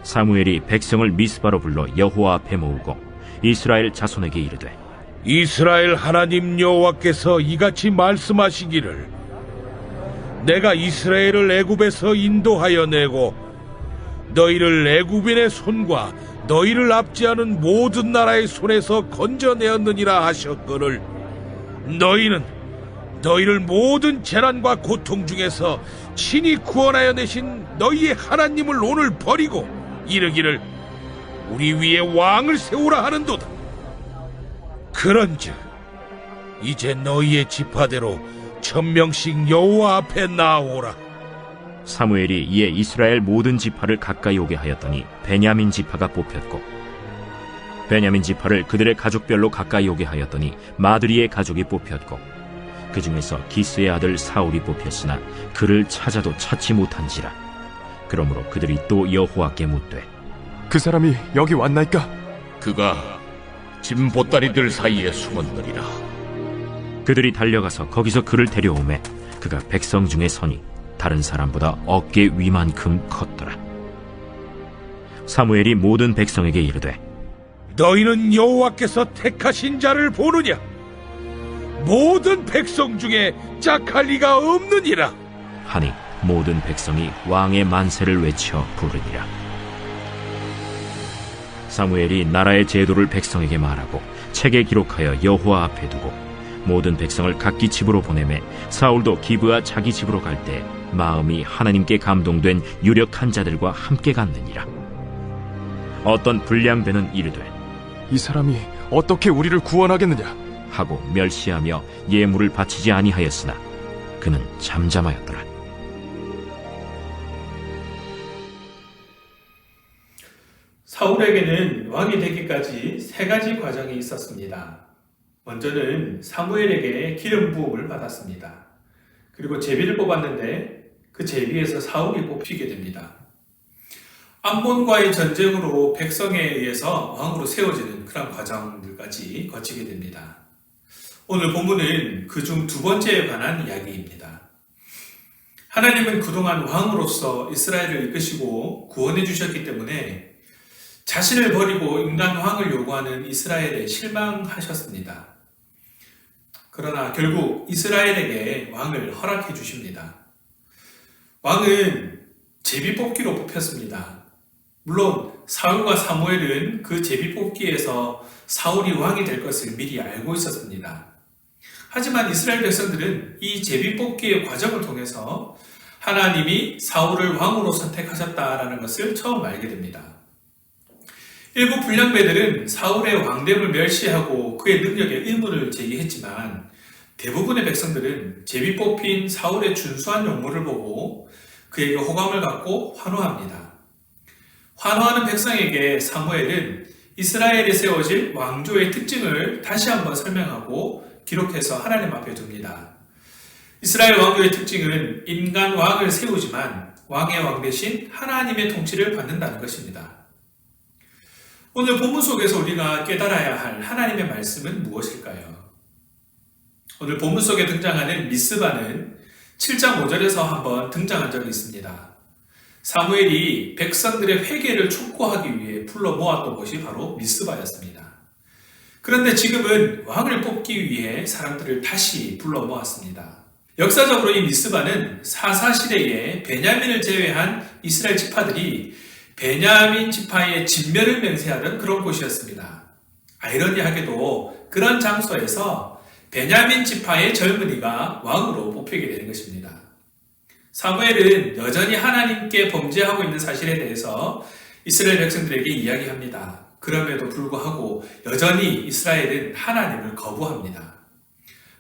사무엘이 백성을 미스바로 불러 여호와 앞에 모으고 이스라엘 자손에게 이르되, 이스라엘 하나님 여호와께서 이같이 말씀하시기를, 내가 이스라엘을 애굽에서 인도하여 내고 너희를 애굽인의 손과 너희를 압제하는 모든 나라의 손에서 건져내었느니라 하셨거늘, 너희는 너희를 모든 재난과 고통 중에서 친히 구원하여 내신 너희의 하나님을 오늘 버리고 이르기를, 우리 위에 왕을 세우라 하는도다. 그런즉 이제 너희의 지파대로 1000명씩 여호와 앞에 나오라. 사무엘이 이에 이스라엘 모든 지파를 가까이 오게 하였더니 베냐민 지파가 뽑혔고, 베냐민 지파를 그들의 가족별로 가까이 오게 하였더니 마드리의 가족이 뽑혔고, 그 중에서 기스의 아들 사울이 뽑혔으나 그를 찾아도 찾지 못한지라. 그러므로 그들이 또 여호와께 묻되, 그 사람이 여기 왔나이까? 그가 짐 보따리들 사이에 숨었느니라. 그들이 달려가서 거기서 그를 데려오매 그가 백성 중에 서니 다른 사람보다 어깨 위만큼 컸더라. 사무엘이 모든 백성에게 이르되, 너희는 여호와께서 택하신 자를 보느냐? 모든 백성 중에 짝할 리가 없느니라. 하니 모든 백성이 왕의 만세를 외쳐 부르니라. 사무엘이 나라의 제도를 백성에게 말하고 책에 기록하여 여호와 앞에 두고 모든 백성을 각기 집으로 보내매, 사울도 기브아 자기 집으로 갈 때 마음이 하나님께 감동된 유력한 자들과 함께 갔느니라. 어떤 불량배는 이르되, 이 사람이 어떻게 우리를 구원하겠느냐? 하고 멸시하며 예물을 바치지 아니하였으나 그는 잠잠하였더라. 사울에게는 왕이 되기까지 3가지 과정이 있었습니다. 먼저는 사무엘에게 기름 부음을 받았습니다. 그리고 제비를 뽑았는데 그 제비에서 사울이 뽑히게 됩니다. 암몬과의 전쟁으로 백성에 의해서 왕으로 세워지는 그런 과정들까지 거치게 됩니다. 오늘 본문은 그중 2번째에 관한 이야기입니다. 하나님은 그동안 왕으로서 이스라엘을 이끄시고 구원해 주셨기 때문에 자신을 버리고 인간 왕을 요구하는 이스라엘에 실망하셨습니다. 그러나 결국 이스라엘에게 왕을 허락해 주십니다. 왕은 제비뽑기로 뽑혔습니다. 물론 사울과 사무엘은 그 제비뽑기에서 사울이 왕이 될 것을 미리 알고 있었습니다. 하지만 이스라엘 백성들은 이 제비뽑기의 과정을 통해서 하나님이 사울을 왕으로 선택하셨다라는 것을 처음 알게 됩니다. 일부 불량배들은 사울의 왕됨을 멸시하고 그의 능력에 의문을 제기했지만, 대부분의 백성들은 제비 뽑힌 사울의 준수한 용모를 보고 그에게 호감을 갖고 환호합니다. 환호하는 백성에게 사무엘은 이스라엘에 세워질 왕조의 특징을 다시 한번 설명하고 기록해서 하나님 앞에 둡니다. 이스라엘 왕조의 특징은 인간 왕을 세우지만 왕의 왕 대신 하나님의 통치를 받는다는 것입니다. 오늘 본문 속에서 우리가 깨달아야 할 하나님의 말씀은 무엇일까요? 오늘 본문 속에 등장하는 미스바는 7장 5절에서 한번 등장한 적이 있습니다. 사무엘이 백성들의 회개를 촉구하기 위해 불러 모았던 곳이 바로 미스바였습니다. 그런데 지금은 왕을 뽑기 위해 사람들을 다시 불러 모았습니다. 역사적으로 이 미스바는 사사 시대에 베냐민을 제외한 이스라엘 지파들이 베냐민 지파의 진멸을 맹세하던 그런 곳이었습니다. 아이러니하게도 그런 장소에서 베냐민 지파의 젊은이가 왕으로 뽑히게 되는 것입니다. 사무엘은 여전히 하나님께 범죄하고 있는 사실에 대해서 이스라엘 백성들에게 이야기합니다. 그럼에도 불구하고 여전히 이스라엘은 하나님을 거부합니다.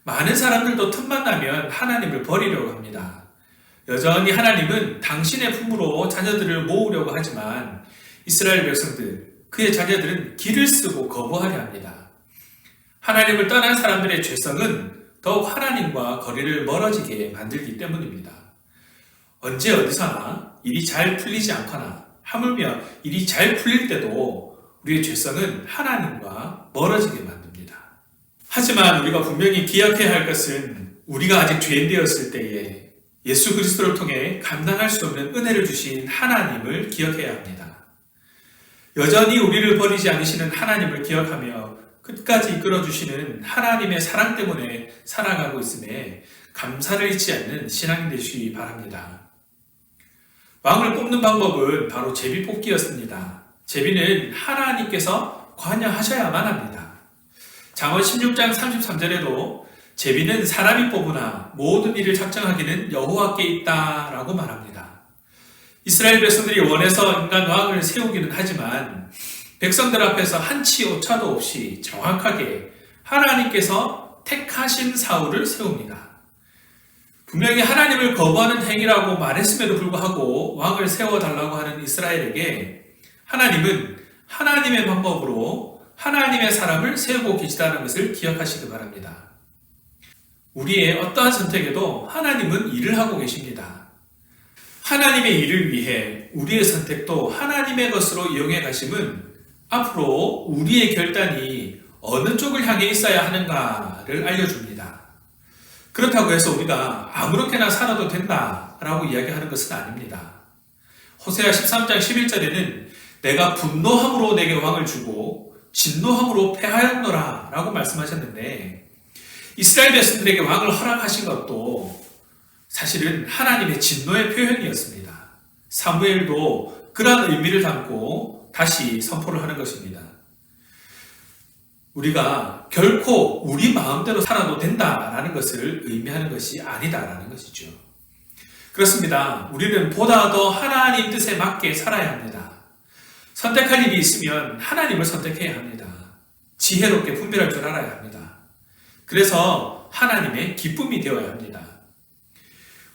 많은 사람들도 틈만 나면 하나님을 버리려고 합니다. 여전히 하나님은 당신의 품으로 자녀들을 모으려고 하지만 이스라엘 백성들, 그의 자녀들은 길을 쓰고 거부하려 합니다. 하나님을 떠난 사람들의 죄성은 더욱 하나님과 거리를 멀어지게 만들기 때문입니다. 언제 어디서나 일이 잘 풀리지 않거나 하물며 일이 잘 풀릴 때도 우리의 죄성은 하나님과 멀어지게 만듭니다. 하지만 우리가 분명히 기억해야 할 것은 우리가 아직 죄인 되었을 때에 예수 그리스도를 통해 감당할 수 없는 은혜를 주신 하나님을 기억해야 합니다. 여전히 우리를 버리지 않으시는 하나님을 기억하며 끝까지 이끌어주시는 하나님의 사랑 때문에 살아가고 있음에 감사를 잊지 않는 신앙이 되시기 바랍니다. 왕을 뽑는 방법은 바로 제비 뽑기였습니다. 제비는 하나님께서 관여하셔야만 합니다. 잠언 16장 33절에도 제비는 사람이 뽑으나 모든 일을 작정하기는 여호와께 있다라고 말합니다. 이스라엘 백성들이 원해서 인간 왕을 세우기는 하지만 백성들 앞에서 한치 오차도 없이 정확하게 하나님께서 택하신 사울을 세웁니다. 분명히 하나님을 거부하는 행위라고 말했음에도 불구하고 왕을 세워달라고 하는 이스라엘에게 하나님은 하나님의 방법으로 하나님의 사람을 세우고 계시다는 것을 기억하시기 바랍니다. 우리의 어떠한 선택에도 하나님은 일을 하고 계십니다. 하나님의 일을 위해 우리의 선택도 하나님의 것으로 이용해 가심은 앞으로 우리의 결단이 어느 쪽을 향해 있어야 하는가를 알려줍니다. 그렇다고 해서 우리가 아무렇게나 살아도 된다라고 이야기하는 것은 아닙니다. 호세아 13장 11절에는 내가 분노함으로 내게 왕을 주고 진노함으로 패하였노라 라고 말씀하셨는데 이스라엘 백성들에게 왕을 허락하신 것도 사실은 하나님의 진노의 표현이었습니다. 사무엘도 그러한 의미를 담고 다시 선포를 하는 것입니다. 우리가 결코 우리 마음대로 살아도 된다라는 것을 의미하는 것이 아니다라는 것이죠. 그렇습니다. 우리는 보다 더 하나님 뜻에 맞게 살아야 합니다. 선택할 일이 있으면 하나님을 선택해야 합니다. 지혜롭게 분별할 줄 알아야 합니다. 그래서 하나님의 기쁨이 되어야 합니다.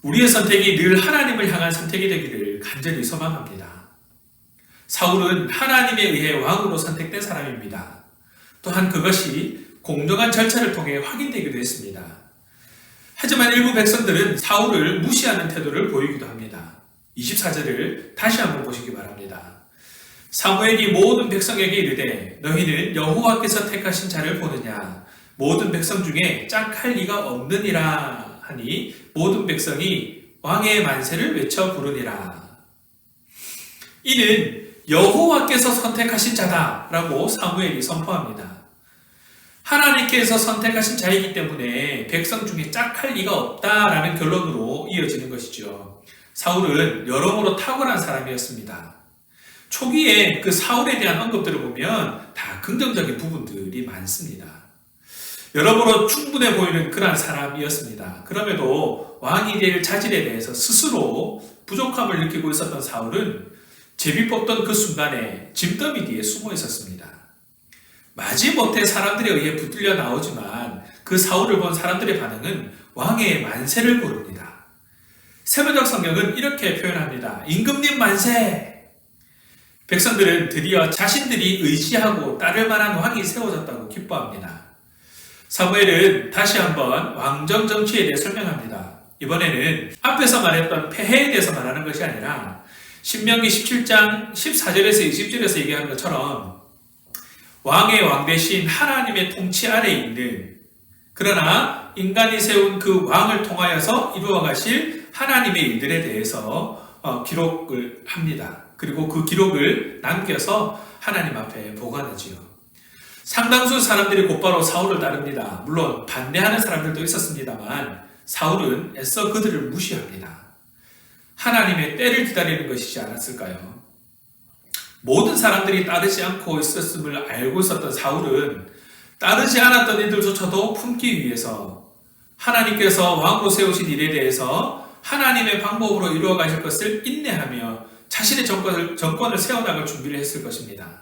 우리의 선택이 늘 하나님을 향한 선택이 되기를 간절히 소망합니다. 사울은 하나님에 의해 왕으로 선택된 사람입니다. 또한 그것이 공정한 절차를 통해 확인되기도 했습니다. 하지만 일부 백성들은 사울을 무시하는 태도를 보이기도 합니다. 24절을 다시 한번 보시기 바랍니다. 사무엘이 모든 백성에게 이르되 너희는 여호와께서 택하신 자를 보느냐 모든 백성 중에 짝할 리가 없느니라 하니 모든 백성이 왕의 만세를 외쳐 부르니라. 이는 여호와께서 선택하신 자다라고 사무엘이 선포합니다. 하나님께서 선택하신 자이기 때문에 백성 중에 짝할 리가 없다라는 결론으로 이어지는 것이죠. 사울은 여러모로 탁월한 사람이었습니다. 초기에 그 사울에 대한 언급들을 보면 다 긍정적인 부분들이 많습니다. 여러모로 충분해 보이는 그러한 사람이었습니다. 그럼에도 왕이 될 자질에 대해서 스스로 부족함을 느끼고 있었던 사울은 제비 뽑던 그 순간에 짐더미 뒤에 숨어 있었습니다. 마지못해 사람들에 의해 붙들려 나오지만 그 사울을 본 사람들의 반응은 왕의 만세를 부릅니다. 세번역 성경은 이렇게 표현합니다. 임금님 만세! 백성들은 드디어 자신들이 의지하고 따를 만한 왕이 세워졌다고 기뻐합니다. 사무엘은 다시 한번 왕정 정치에 대해 설명합니다. 이번에는 앞에서 말했던 폐해에 대해서 말하는 것이 아니라 신명기 17장 14절에서 20절에서 얘기하는 것처럼 왕의 왕 대신 하나님의 통치 아래에 있는 그러나 인간이 세운 그 왕을 통하여서 이루어가실 하나님의 일들에 대해서 기록을 합니다. 그리고 그 기록을 남겨서 하나님 앞에 보관하지요. 상당수 사람들이 곧바로 사울을 따릅니다. 물론 반대하는 사람들도 있었습니다만 사울은 애써 그들을 무시합니다. 하나님의 때를 기다리는 것이지 않았을까요? 모든 사람들이 따르지 않고 있었음을 알고 있었던 사울은 따르지 않았던 이들조차도 품기 위해서 하나님께서 왕으로 세우신 일에 대해서 하나님의 방법으로 이루어 가실 것을 인내하며 자신의 정권을 세워나갈 준비를 했을 것입니다.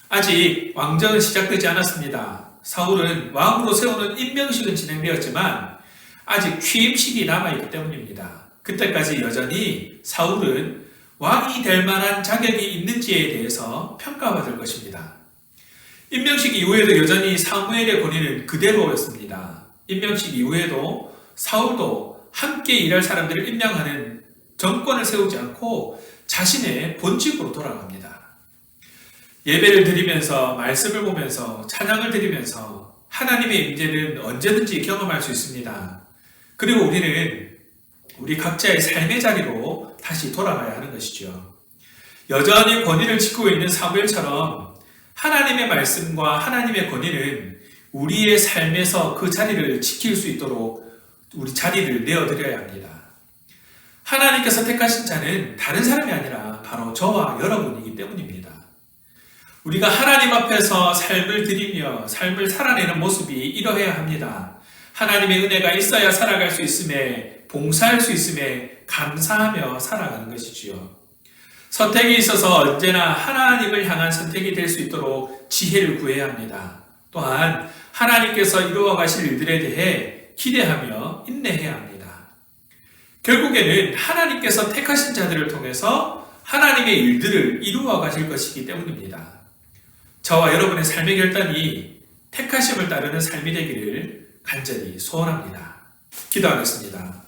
아직 왕정은 시작되지 않았습니다. 사울은 왕으로 세우는 임명식은 진행되었지만 아직 취임식이 남아있기 때문입니다. 그때까지 여전히 사울은 왕이 될 만한 자격이 있는지에 대해서 평가받을 것입니다. 임명식 이후에도 여전히 사무엘의 권위는 그대로였습니다. 임명식 이후에도 사울도 함께 일할 사람들을 임명하는 정권을 세우지 않고 자신의 본직으로 돌아갑니다. 예배를 드리면서 말씀을 보면서 찬양을 드리면서 하나님의 임재는 언제든지 경험할 수 있습니다. 그리고 우리는 우리 각자의 삶의 자리로 다시 돌아가야 하는 것이죠. 여전히 권위를 지키고 있는 사무엘처럼 하나님의 말씀과 하나님의 권위는 우리의 삶에서 그 자리를 지킬 수 있도록 우리 자리를 내어드려야 합니다. 하나님께서 택하신 자는 다른 사람이 아니라 바로 저와 여러분이기 때문입니다. 우리가 하나님 앞에서 삶을 드리며 삶을 살아내는 모습이 이러해야 합니다. 하나님의 은혜가 있어야 살아갈 수 있음에, 봉사할 수 있음에 감사하며 살아가는 것이지요. 선택이 있어서 언제나 하나님을 향한 선택이 될 수 있도록 지혜를 구해야 합니다. 또한 하나님께서 이루어 가실 일들에 대해 기대하며 인내해야 합니다. 결국에는 하나님께서 택하신 자들을 통해서 하나님의 일들을 이루어 가실 것이기 때문입니다. 저와 여러분의 삶의 결단이 택하심을 따르는 삶이 되기를 간절히 소원합니다. 기도하겠습니다.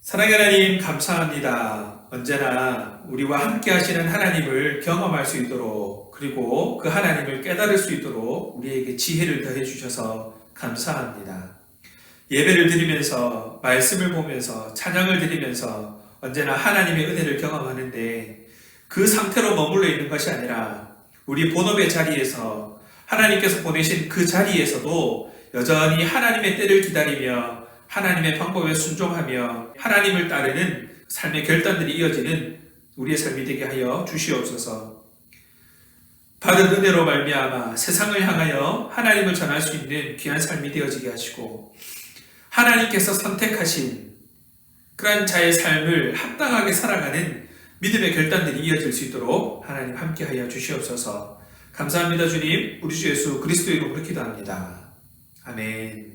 사랑의 하나님, 감사합니다. 언제나 우리와 함께 하시는 하나님을 경험할 수 있도록, 그리고 그 하나님을 깨달을 수 있도록 우리에게 지혜를 더해 주셔서 감사합니다. 예배를 드리면서, 말씀을 보면서, 찬양을 드리면서 언제나 하나님의 은혜를 경험하는데, 그 상태로 머물러 있는 것이 아니라 우리 본업의 자리에서, 하나님께서 보내신 그 자리에서도 여전히 하나님의 때를 기다리며 하나님의 방법에 순종하며 하나님을 따르는 삶의 결단들이 이어지는 우리의 삶이 되게 하여 주시옵소서. 받은 은혜로 말미암아 세상을 향하여 하나님을 전할 수 있는 귀한 삶이 되어지게 하시고, 하나님께서 선택하신 그러한 자의 삶을 합당하게 살아가는 믿음의 결단들이 이어질 수 있도록 하나님 함께하여 주시옵소서. 감사합니다. 주님, 우리 주 예수 그리스도의 이름으로 기도합니다. 아멘.